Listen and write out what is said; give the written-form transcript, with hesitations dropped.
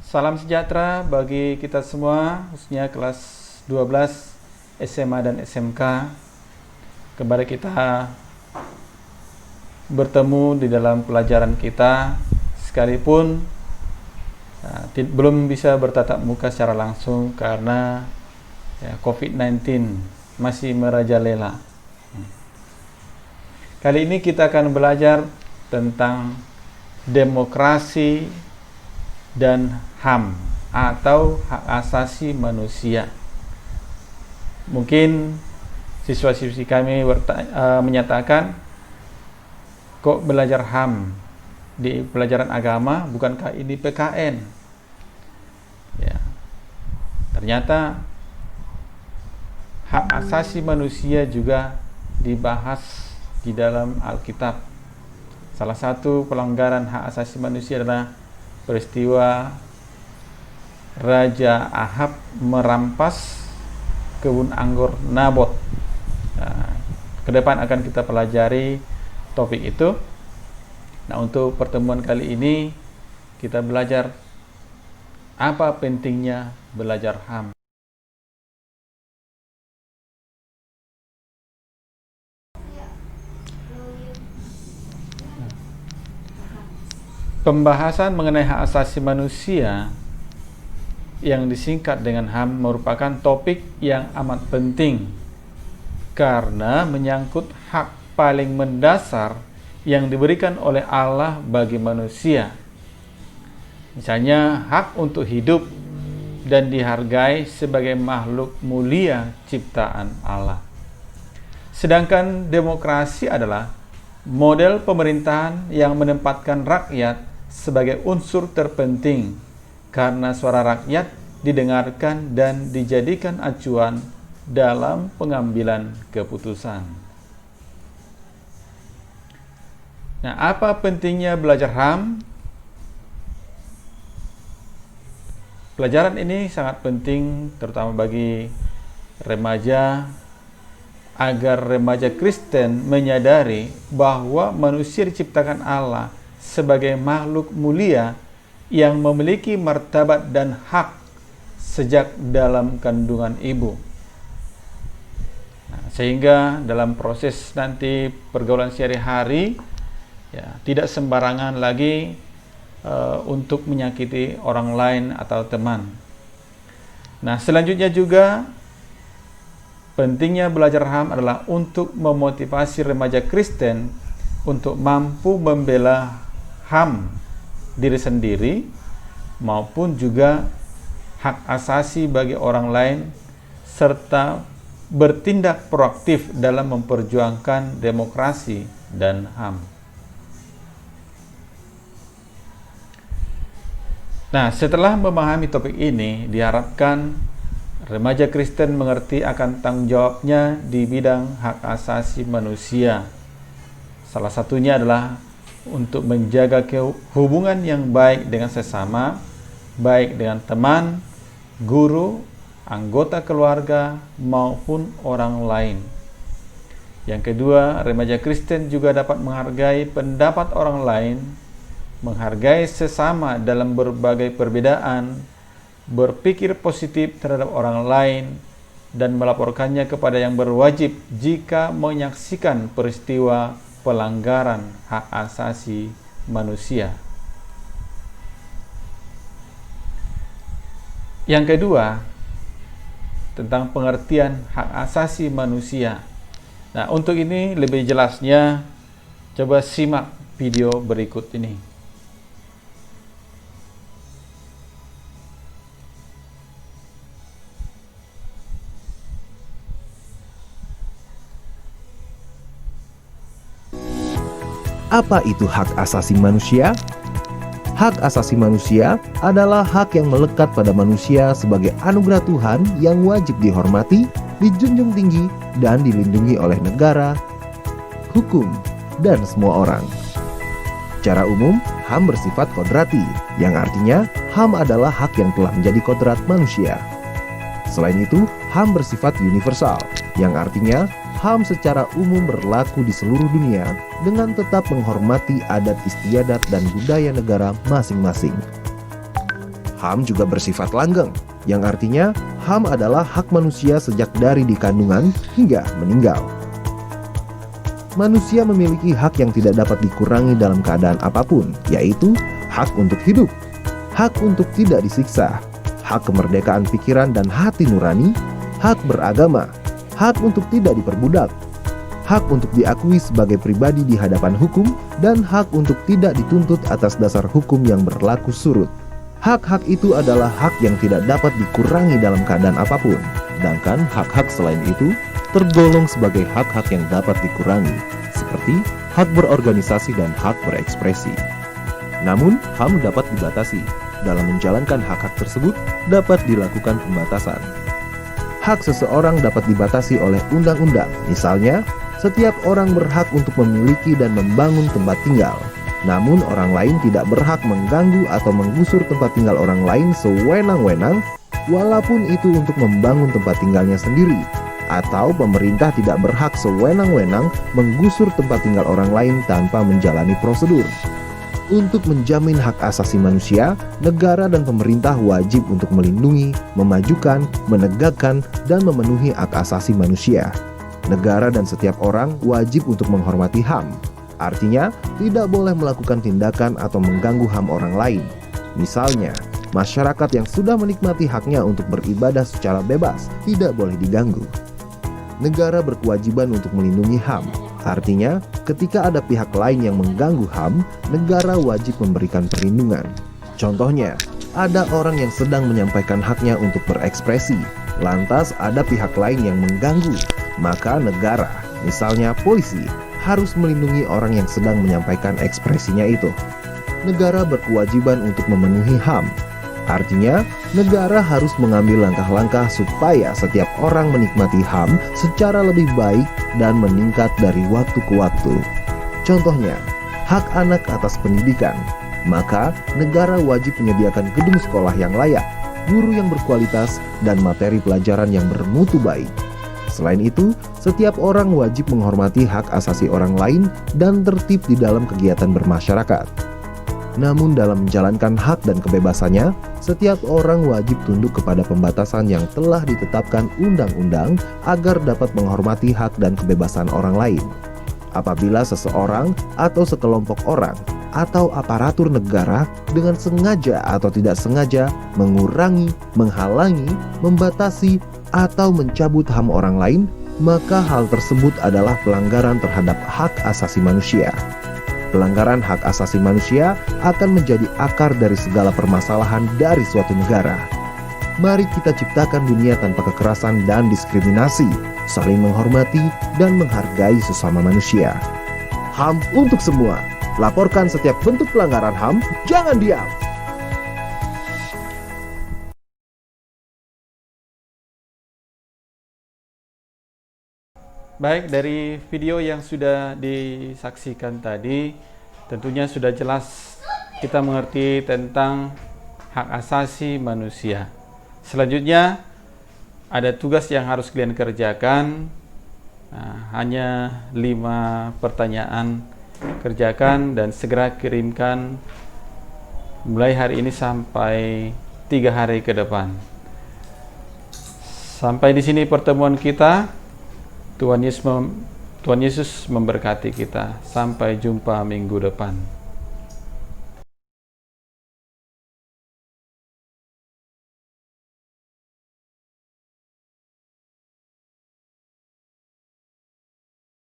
Salam sejahtera bagi kita semua, khususnya kelas 12 SMA dan SMK. Kembali kita bertemu di dalam pelajaran kita, sekalipun belum bisa bertatap muka secara langsung karena COVID-19 masih merajalela. Kali ini kita akan belajar tentang demokrasi dan HAM atau hak asasi manusia. Mungkin siswa-siswi kami menyatakan, kok belajar HAM di pelajaran agama, bukankah ini PKN? Ya, ternyata hak asasi manusia juga dibahas di dalam Alkitab. Salah satu pelanggaran hak asasi manusia adalah peristiwa Raja Ahab merampas kebun anggur Nabot. Nah, ke depan akan kita pelajari topik itu. Nah, untuk pertemuan kali ini kita belajar apa pentingnya belajar HAM. Pembahasan mengenai hak asasi manusia yang disingkat dengan HAM merupakan topik yang amat penting karena menyangkut hak paling mendasar yang diberikan oleh Allah bagi manusia. Misalnya hak untuk hidup dan dihargai sebagai makhluk mulia ciptaan Allah. Sedangkan demokrasi adalah model pemerintahan yang menempatkan rakyat sebagai unsur terpenting karena suara rakyat didengarkan dan dijadikan acuan dalam pengambilan keputusan. Nah, apa pentingnya belajar HAM? Pelajaran ini sangat penting terutama bagi remaja, agar remaja Kristen menyadari bahwa manusia diciptakan Allah sebagai makhluk mulia yang memiliki martabat dan hak sejak dalam kandungan ibu. Nah, sehingga dalam proses nanti pergaulan sehari-hari tidak sembarangan lagi untuk menyakiti orang lain atau teman. Nah, selanjutnya juga pentingnya belajar HAM adalah untuk memotivasi remaja Kristen untuk mampu membela HAM diri sendiri maupun juga hak asasi bagi orang lain serta bertindak proaktif dalam memperjuangkan demokrasi dan HAM. Nah, setelah memahami topik ini, diharapkan remaja Kristen mengerti akan tanggung jawabnya di bidang hak asasi manusia. Salah satunya adalah untuk menjaga hubungan yang baik dengan sesama, baik dengan teman, guru, anggota keluarga, maupun orang lain. Yang kedua, remaja Kristen juga dapat menghargai pendapat orang lain, menghargai sesama dalam berbagai perbedaan, berpikir positif terhadap orang lain, dan melaporkannya kepada yang berwajib jika menyaksikan peristiwa pelanggaran hak asasi manusia. Yang kedua, tentang pengertian hak asasi manusia. Nah, untuk ini lebih jelasnya, coba simak video berikut ini. Apa itu hak asasi manusia? Hak asasi manusia adalah hak yang melekat pada manusia sebagai anugerah Tuhan yang wajib dihormati, dijunjung tinggi, dan dilindungi oleh negara, hukum, dan semua orang. Secara umum, HAM bersifat kodrati, yang artinya HAM adalah hak yang telah menjadi kodrat manusia. Selain itu, HAM bersifat universal, yang artinya HAM secara umum berlaku di seluruh dunia dengan tetap menghormati adat istiadat dan budaya negara masing-masing. HAM juga bersifat langgeng, yang artinya HAM adalah hak manusia sejak dari dikandungan hingga meninggal. Manusia memiliki hak yang tidak dapat dikurangi dalam keadaan apapun, yaitu hak untuk hidup, hak untuk tidak disiksa, hak kemerdekaan pikiran dan hati nurani, hak beragama, hak untuk tidak diperbudak, hak untuk diakui sebagai pribadi di hadapan hukum, dan hak untuk tidak dituntut atas dasar hukum yang berlaku surut. Hak-hak itu adalah hak yang tidak dapat dikurangi dalam keadaan apapun, sedangkan hak-hak selain itu tergolong sebagai hak-hak yang dapat dikurangi, seperti hak berorganisasi dan hak berekspresi. Namun, HAM dapat dibatasi. Dalam menjalankan hak-hak tersebut, dapat dilakukan pembatasan. Hak seseorang dapat dibatasi oleh undang-undang. Misalnya, setiap orang berhak untuk memiliki dan membangun tempat tinggal. Namun, orang lain tidak berhak mengganggu atau menggusur tempat tinggal orang lain sewenang-wenang, walaupun itu untuk membangun tempat tinggalnya sendiri. Atau pemerintah tidak berhak sewenang-wenang menggusur tempat tinggal orang lain tanpa menjalani prosedur. Untuk menjamin hak asasi manusia, negara dan pemerintah wajib untuk melindungi, memajukan, menegakkan, dan memenuhi hak asasi manusia. Negara dan setiap orang wajib untuk menghormati HAM. Artinya, tidak boleh melakukan tindakan atau mengganggu HAM orang lain. Misalnya, masyarakat yang sudah menikmati haknya untuk beribadah secara bebas tidak boleh diganggu. Negara berkewajiban untuk melindungi HAM. Artinya, ketika ada pihak lain yang mengganggu HAM, negara wajib memberikan perlindungan. Contohnya, ada orang yang sedang menyampaikan haknya untuk berekspresi, lantas ada pihak lain yang mengganggu, maka negara, misalnya polisi, harus melindungi orang yang sedang menyampaikan ekspresinya itu. Negara berkewajiban untuk memenuhi HAM. Artinya, negara harus mengambil langkah-langkah supaya setiap orang menikmati HAM secara lebih baik dan meningkat dari waktu ke waktu. Contohnya, hak anak atas pendidikan. Maka, negara wajib menyediakan gedung sekolah yang layak, guru yang berkualitas, dan materi pelajaran yang bermutu baik. Selain itu, setiap orang wajib menghormati hak asasi orang lain dan tertib di dalam kegiatan bermasyarakat. Namun dalam menjalankan hak dan kebebasannya, setiap orang wajib tunduk kepada pembatasan yang telah ditetapkan undang-undang agar dapat menghormati hak dan kebebasan orang lain. Apabila seseorang atau sekelompok orang atau aparatur negara dengan sengaja atau tidak sengaja mengurangi, menghalangi, membatasi, atau mencabut HAM orang lain, maka hal tersebut adalah pelanggaran terhadap hak asasi manusia. Pelanggaran hak asasi manusia akan menjadi akar dari segala permasalahan dari suatu negara. Mari kita ciptakan dunia tanpa kekerasan dan diskriminasi, saling menghormati dan menghargai sesama manusia. HAM untuk semua. Laporkan setiap bentuk pelanggaran HAM, jangan diam. Baik, dari video yang sudah disaksikan tadi, tentunya sudah jelas kita mengerti tentang hak asasi manusia. Selanjutnya, ada tugas yang harus kalian kerjakan. Hanya 5 pertanyaan. Kerjakan dan segera kirimkan mulai hari ini sampai 3 hari ke depan. Sampai di sini pertemuan kita. Tuhan Yesus memberkati kita. Sampai jumpa minggu depan.